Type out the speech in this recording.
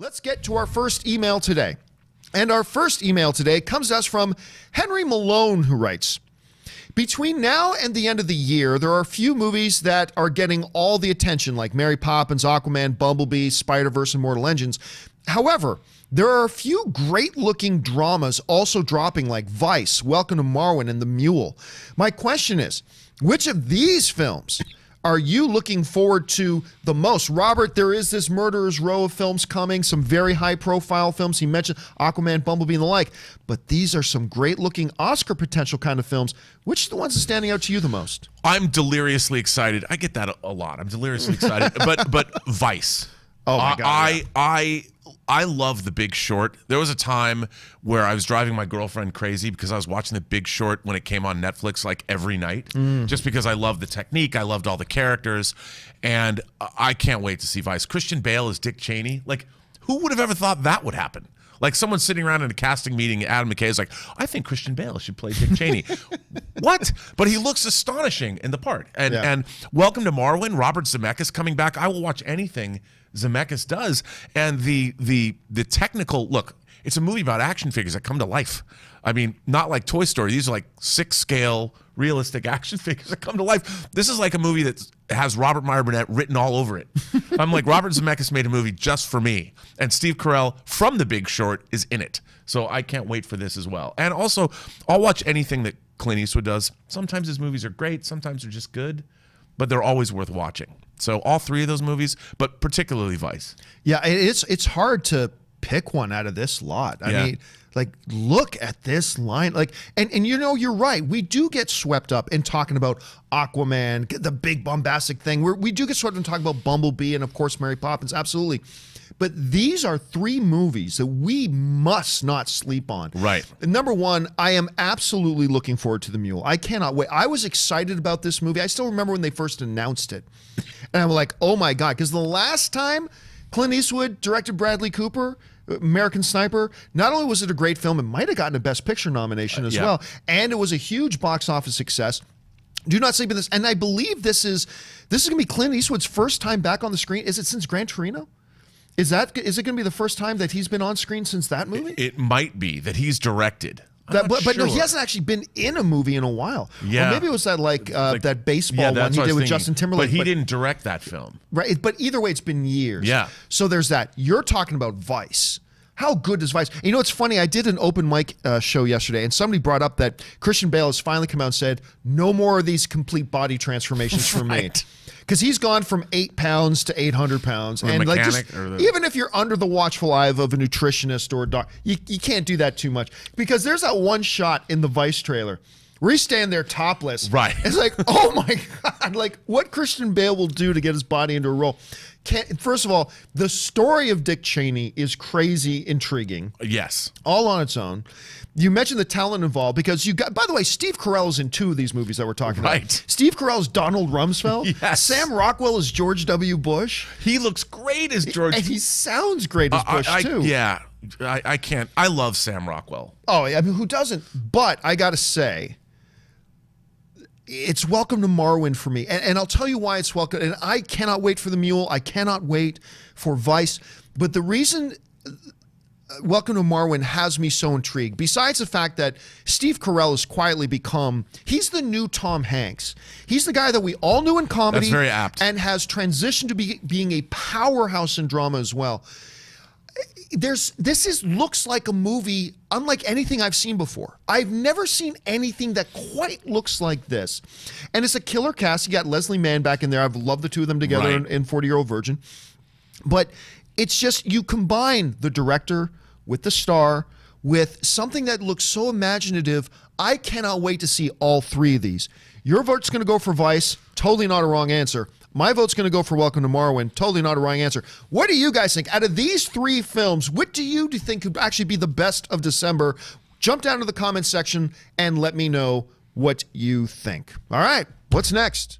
Let's get to our first email today. And our first email today comes to us from Henry Malone, who writes, between now and the end of the year, there are a few movies that are getting all the attention, like Mary Poppins, Aquaman, Bumblebee, Spider-Verse, and Mortal Engines. However, there are a few great-looking dramas also dropping, like Vice, Welcome to Marwen, and The Mule. My question is, which of these films are you looking forward to the most? Robert, there is this murderer's row of films coming, some very high-profile films. He mentioned Aquaman, Bumblebee, and the like. But these are some great-looking Oscar potential kind of films. Which are the ones that are standing out to you the most? I'm deliriously excited. I get that a lot. I'm deliriously excited. but Vice. Oh my God! I love The Big Short. There was a time where I was driving my girlfriend crazy because I was watching The Big Short when it came on Netflix like every night, just because I loved the technique, I loved all the characters, and I can't wait to see Vice. Christian Bale as Dick Cheney. Like, who would have ever thought that would happen? Like, someone sitting around in a casting meeting, Adam McKay is like, I think Christian Bale should play Dick Cheney. What? But he looks astonishing in the part. And Welcome to Marwen, Robert Zemeckis coming back. I will watch anything Zemeckis does. And the technical look, it's a movie about action figures that come to life. I mean, not like Toy Story. These are like 6-scale realistic action figures that come to life. This is like a movie that has Robert Meyer Burnett written all over it. I'm like, Robert Zemeckis made a movie just for me. And Steve Carell from The Big Short is in it. So I can't wait for this as well. And also, I'll watch anything that Clint Eastwood does. Sometimes his movies are great. Sometimes they're just good. But they're always worth watching. So all three of those movies, but particularly Vice. Yeah, it's hard to pick one out of this lot. I mean, like, look at this line. Like, and you know, you're right. We do get swept up in talking about Aquaman, the big bombastic thing. We do get swept up in talking about Bumblebee and, of course, Mary Poppins. Absolutely. But these are three movies that we must not sleep on. Right. Number one, I am absolutely looking forward to The Mule. I cannot wait. I was excited about this movie. I still remember when they first announced it. And I'm like, oh my God. Because the last time Clint Eastwood directed Bradley Cooper, American Sniper, not only was it a great film, it might have gotten a Best Picture nomination as well. And it was a huge box office success. Do not sleep in this. And I believe this is going to be Clint Eastwood's first time back on the screen. Is it since Gran Torino? Is it going to be the first time that he's been on screen since that movie? It might be that he's directed. But no, he hasn't actually been in a movie in a while. Yeah. Or maybe it was that that baseball one he did with Justin Timberlake. But he didn't direct that film. Right. But either way, it's been years. Yeah. So there's that. You're talking about Vice. How good is Vice? And you know, it's funny. I did an open mic show yesterday, and somebody brought up that Christian Bale has finally come out and said, no more of these complete body transformations for me. Because he's gone from 8 pounds to 800 pounds. And like, even if you're under the watchful eye of a nutritionist or a doctor, you can't do that too much. Because there's that one shot in the Vice trailer where he's standing there topless. Right. It's like, oh my God, like what Christian Bale will do to get his body into a role. First of all, the story of Dick Cheney is crazy intriguing. Yes. All on its own. You mentioned the talent involved because you got, by the way, Steve Carell is in 2 of these movies that we're talking about. Steve Carell's Donald Rumsfeld. Yes. Sam Rockwell is George W. Bush. He looks great as George. And he sounds great as Bush, too. Yeah. I can't. I love Sam Rockwell. Oh, I mean, who doesn't? But I got to say, it's Welcome to Marwen for me. And I'll tell you why it's welcome. And I cannot wait for The Mule. I cannot wait for Vice. But the reason Welcome to Marwen has me so intrigued, besides the fact that Steve Carell has quietly become, he's the new Tom Hanks. He's the guy that we all knew in comedy. That's very apt. And has transitioned to being a powerhouse in drama as well. This looks like a movie unlike anything I've seen before. I've never seen anything that quite looks like this. And it's a killer cast. You got Leslie Mann back in there. I've loved the two of them together in 40-Year-Old Virgin. But it's just, you combine the director with the star with something that looks so imaginative. I cannot wait to see all three of these. Your vote's going to go for Vice. Totally not a wrong answer. My vote's going to go for Welcome to Marwen. Totally not a wrong answer. What do you guys think? Out of these 3 films, what do you think could actually be the best of December? Jump down to the comments section and let me know what you think. All right, what's next?